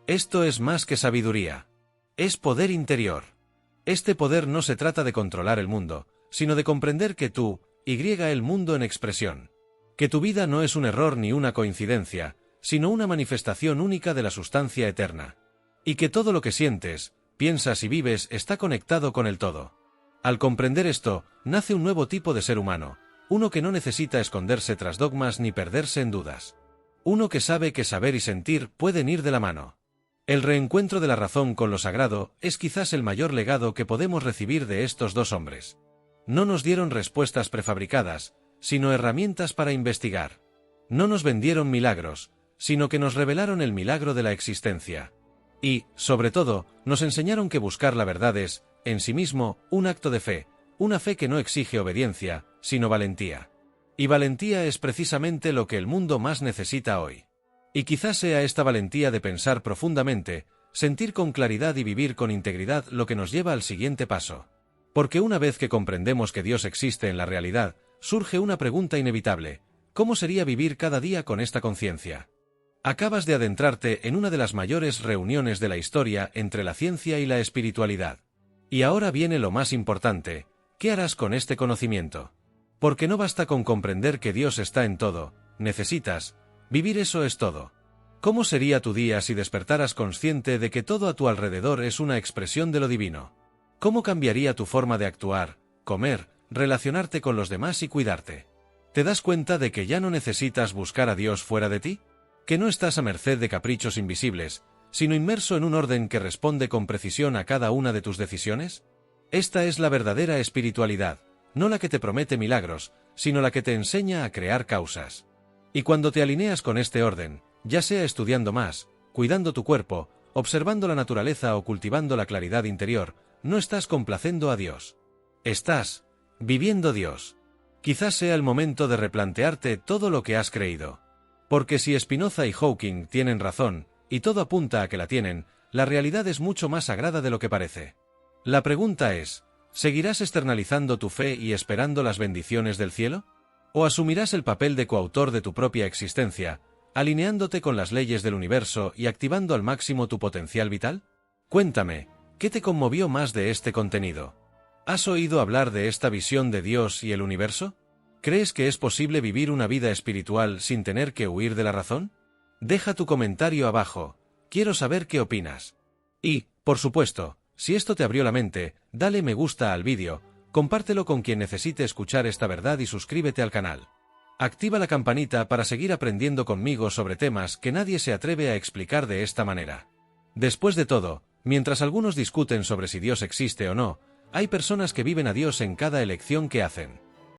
Esto es más que sabiduría. Es poder interior. Este poder no se trata de controlar el mundo, sino de comprender que tú, el mundo en expresión. Que tu vida no es un error ni una coincidencia, sino una manifestación única de la sustancia eterna. Y que todo lo que sientes, piensas y vives está conectado con el todo. Al comprender esto, nace un nuevo tipo de ser humano, uno que no necesita esconderse tras dogmas ni perderse en dudas. Uno que sabe que saber y sentir pueden ir de la mano. El reencuentro de la razón con lo sagrado es quizás el mayor legado que podemos recibir de estos dos hombres. No nos dieron respuestas prefabricadas, sino herramientas para investigar. No nos vendieron milagros, sino que nos revelaron el milagro de la existencia. Y, sobre todo, nos enseñaron que buscar la verdad es, en sí mismo, un acto de fe, una fe que no exige obediencia, sino valentía. Y valentía es precisamente lo que el mundo más necesita hoy. Y quizás sea esta valentía de pensar profundamente, sentir con claridad y vivir con integridad lo que nos lleva al siguiente paso. Porque una vez que comprendemos que Dios existe en la realidad, surge una pregunta inevitable: ¿cómo sería vivir cada día con esta conciencia? Acabas de adentrarte en una de las mayores reuniones de la historia entre la ciencia y la espiritualidad. Y ahora viene lo más importante: ¿Qué harás con este conocimiento? Porque no basta con comprender que Dios está en todo, necesitas vivir. Eso es todo. ¿Cómo sería tu día si despertaras consciente de que todo a tu alrededor es una expresión de lo divino? ¿Cómo cambiaría tu forma de actuar, comer, relacionarte con los demás y cuidarte? ¿Te das cuenta de que ya no necesitas buscar a Dios fuera de ti? Que no estás a merced de caprichos invisibles, sino inmerso en un orden que responde con precisión a cada una de tus decisiones. Esta es la verdadera espiritualidad, no la que te promete milagros, sino la que te enseña a crear causas. Y cuando te alineas con este orden, ya sea estudiando más, cuidando tu cuerpo, observando la naturaleza o cultivando la claridad interior, no estás complaciendo a Dios. Estás viviendo Dios. Quizás sea el momento de replantearte todo lo que has creído. Porque si Spinoza y Hawking tienen razón, y todo apunta a que la tienen, la realidad es mucho más sagrada de lo que parece. La pregunta es, ¿seguirás externalizando tu fe y esperando las bendiciones del cielo? ¿O asumirás el papel de coautor de tu propia existencia, alineándote con las leyes del universo y activando al máximo tu potencial vital? Cuéntame, ¿qué te conmovió más de este contenido? ¿Has oído hablar de esta visión de Dios y el universo? ¿Crees que es posible vivir una vida espiritual sin tener que huir de la razón? Deja tu comentario abajo, quiero saber qué opinas. Y, por supuesto, si esto te abrió la mente, dale me gusta al vídeo, compártelo con quien necesite escuchar esta verdad y suscríbete al canal. Activa la campanita para seguir aprendiendo conmigo sobre temas que nadie se atreve a explicar de esta manera. Después de todo, mientras algunos discuten sobre si Dios existe o no, hay personas que viven a Dios en cada elección que hacen.